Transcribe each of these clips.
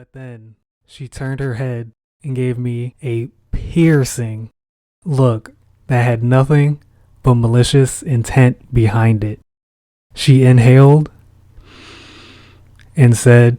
But then she turned her head and gave me a piercing look that had nothing but malicious intent behind it. She inhaled and said,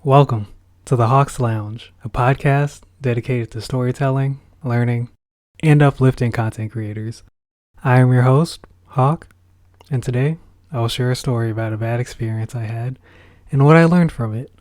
"Welcome to the Hawks Lounge, a podcast dedicated to storytelling, learning, and uplifting content creators. I am your host, Hawk, and today I will share a story about a bad experience I had and what I learned from it.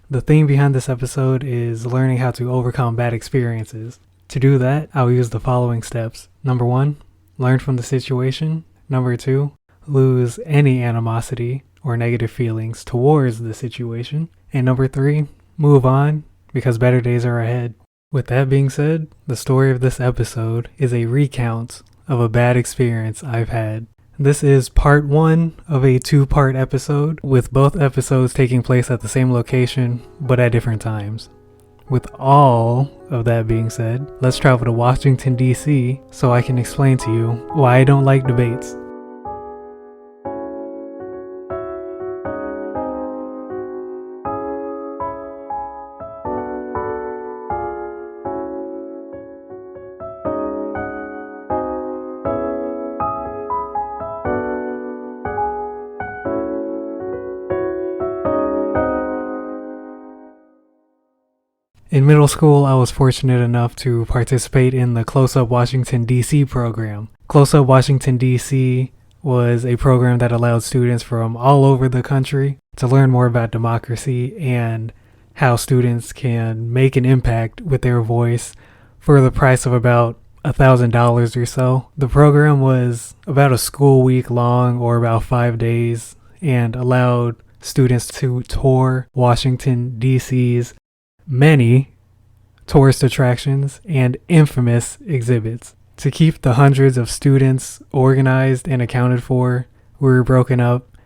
The theme behind this episode is learning how to overcome bad experiences. To do that, I'll use the following steps. Number 1, learn from the situation. Number 2, lose any animosity or negative feelings towards the situation. And number 3, move on because better days are ahead. With that being said, the story of this episode is a recount of a bad experience I've had. This is part 1 of a 2-part episode, with both episodes taking place at the same location but at different times. With all of that being said, let's travel to Washington, D.C. so I can explain to you why I don't like debates. In middle school, I was fortunate enough to participate in the Close Up Washington, D.C. program. Close Up Washington, D.C. was a program that allowed students from all over the country to learn more about democracy and how students can make an impact with their voice for the price of about $1,000 or so. The program was about a school week long, or about 5 days, and allowed students to tour Washington, D.C.'s many tourist attractions and infamous exhibits. To keep the hundreds of students organized and accounted for, we were broken up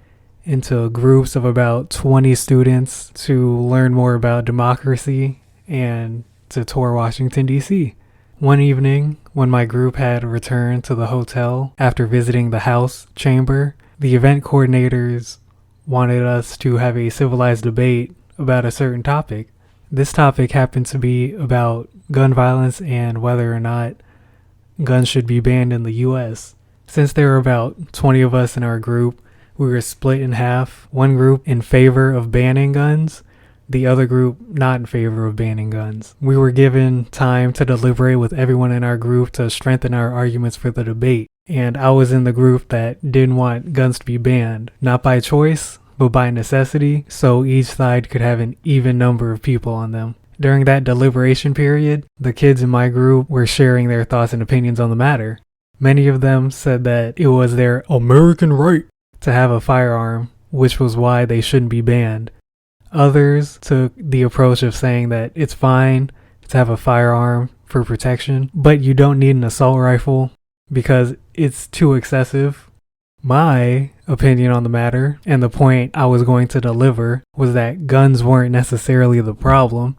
into groups of about 20 students to learn more about democracy and to tour Washington, D.C. One evening, when my group had returned to the hotel after visiting the House chamber, the event coordinators wanted us to have a civilized debate about a certain topic. This topic happened to be about gun violence and whether or not guns should be banned in the U.S. Since there were about 20 of us in our group, we were split in half. One group in favor of banning guns, the other group not in favor of banning guns. We were given time to deliberate with everyone in our group to strengthen our arguments for the debate. And I was in the group that didn't want guns to be banned, not by choice, but by necessity, so each side could have an even number of people on them. During that deliberation period, the kids in my group were sharing their thoughts and opinions on the matter. Many of them said that it was their American right to have a firearm, which was why they shouldn't be banned. Others took the approach of saying that it's fine to have a firearm for protection, but you don't need an assault rifle because it's too excessive. My opinion on the matter, and the point I was going to deliver, was that guns weren't necessarily the problem,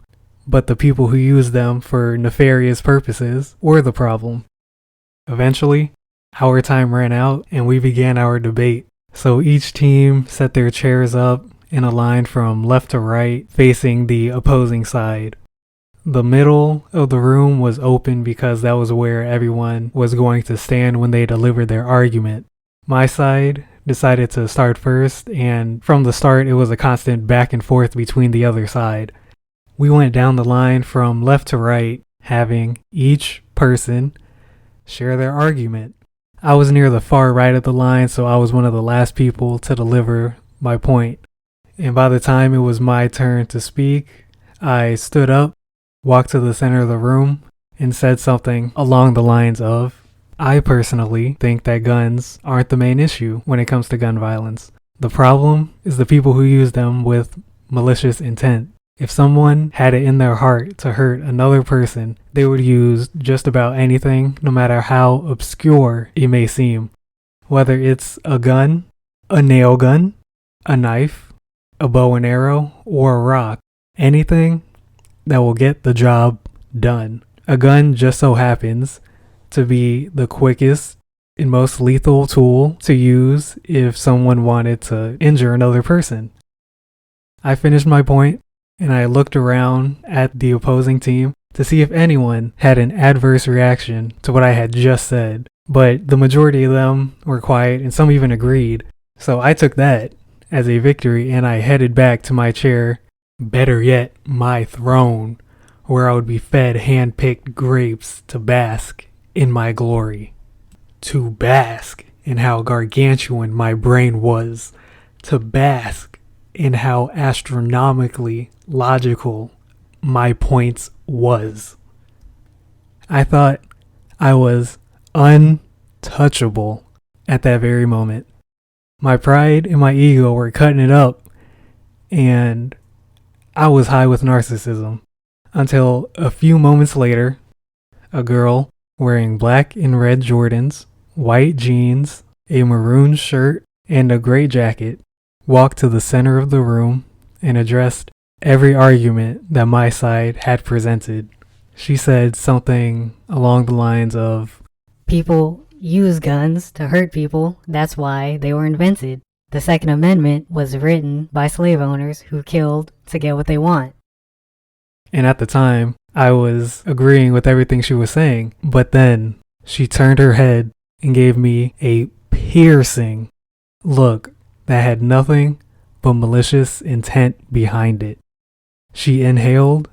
but the people who use them for nefarious purposes were the problem. Eventually, our time ran out and we began our debate. So each team set their chairs up in a line from left to right, facing the opposing side. The middle of the room was open because that was where everyone was going to stand when they delivered their argument. My side decided to start first, and from the start it was a constant back and forth between the other side. We went down the line from left to right, having each person share their argument. I was near the far right of the line, so I was one of the last people to deliver my point. And by the time it was my turn to speak, I stood up, walked to the center of the room, and said something along the lines of, I personally think that guns aren't the main issue when it comes to gun violence. The problem is the people who use them with malicious intent. If someone had it in their heart to hurt another person, they would use just about anything, no matter how obscure it may seem. Whether it's a gun, a nail gun, a knife, a bow and arrow, or a rock. Anything that will get the job done. A gun just so happens to be the quickest and most lethal tool to use if someone wanted to injure another person. I finished my point and I looked around at the opposing team to see if anyone had an adverse reaction to what I had just said, but the majority of them were quiet and some even agreed. So I took that as a victory and I headed back to my chair, better yet, my throne, where I would be fed hand-picked grapes to bask in my glory. To bask in how gargantuan my brain was. To bask in how astronomically logical my points was. I thought I was untouchable at that very moment. My pride and my ego were cutting it up, and I was high with narcissism. Until a few moments later, a girl wearing black and red Jordans, white jeans, a maroon shirt, and a gray jacket walked to the center of the room and addressed every argument that my side had presented. She said something along the lines of, People use guns to hurt people. That's why they were invented. The Second Amendment was written by slave owners who killed to get what they want. And at the time, I was agreeing with everything she was saying. But then she turned her head and gave me a piercing look that had nothing but malicious intent behind it. She inhaled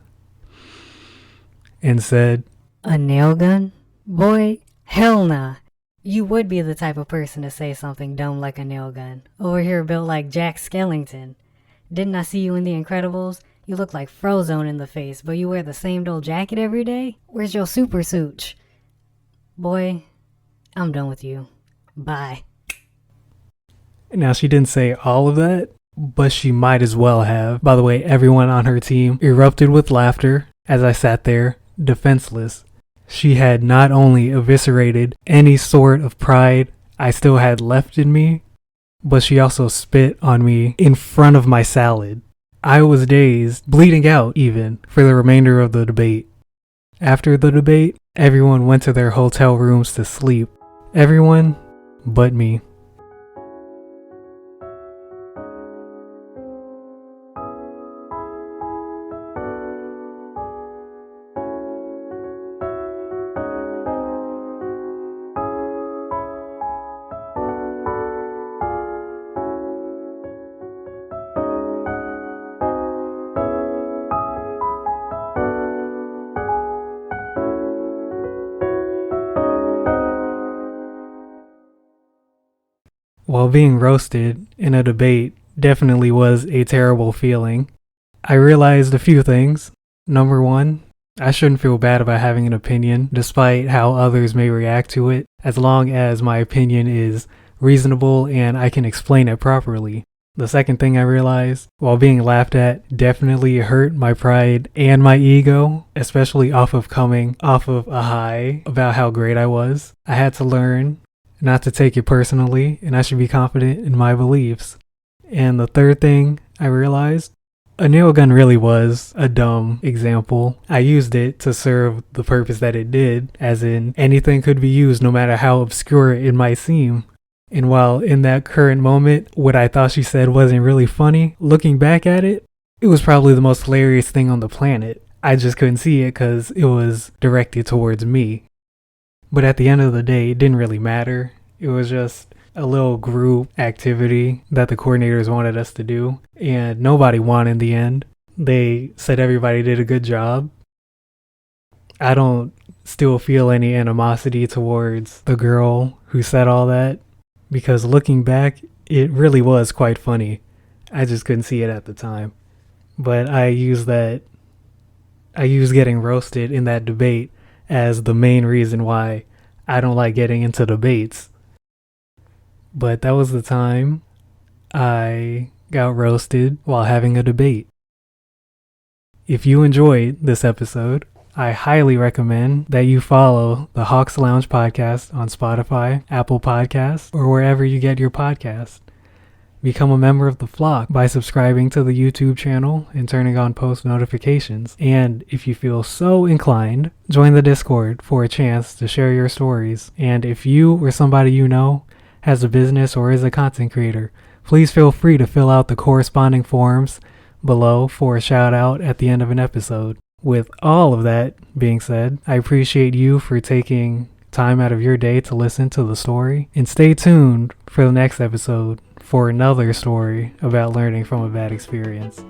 and said, A nail gun? Boy, hell nah. You would be the type of person to say something dumb like a nail gun. Over here built like Jack Skellington. Didn't I see you in The Incredibles? You look like Frozone in the face, but you wear the same old jacket every day? Where's your super suit? Boy, I'm done with you. Bye. Now, she didn't say all of that, but she might as well have. By the way, everyone on her team erupted with laughter as I sat there, defenseless. She had not only eviscerated any sort of pride I still had left in me, but she also spit on me in front of my salad. I was dazed, bleeding out even, for the remainder of the debate. After the debate, everyone went to their hotel rooms to sleep. Everyone but me. While being roasted in a debate definitely was a terrible feeling, I realized a few things. Number one, I shouldn't feel bad about having an opinion, despite how others may react to it, as long as my opinion is reasonable and I can explain it properly. The second thing I realized, while being laughed at definitely hurt my pride and my ego, especially coming off of a high about how great I was. I had to learn not to take it personally, and I should be confident in my beliefs. And the third thing I realized, a nail gun really was a dumb example. I used it to serve the purpose that it did, as in anything could be used no matter how obscure it might seem. And while in that current moment, what I thought she said wasn't really funny, looking back at it, it was probably the most hilarious thing on the planet. I just couldn't see it because it was directed towards me. But at the end of the day, it didn't really matter. It was just a little group activity that the coordinators wanted us to do, and nobody won in the end. They said everybody did a good job. I don't still feel any animosity towards the girl who said all that, because looking back, it really was quite funny. I just couldn't see it at the time. But I used getting roasted in that debate as the main reason why I don't like getting into debates. But that was the time I got roasted while having a debate. If you enjoyed this episode, I highly recommend that you follow the Hawks Lounge podcast on Spotify, Apple Podcasts, or wherever you get your podcasts. Become a member of the flock by subscribing to the YouTube channel and turning on post notifications. And if you feel so inclined, join the Discord for a chance to share your stories. And if you or somebody you know has a business or is a content creator, please feel free to fill out the corresponding forms below for a shout out at the end of an episode. With all of that being said, I appreciate you for taking time out of your day to listen to the story, and stay tuned for the next episode for another story about learning from a bad experience.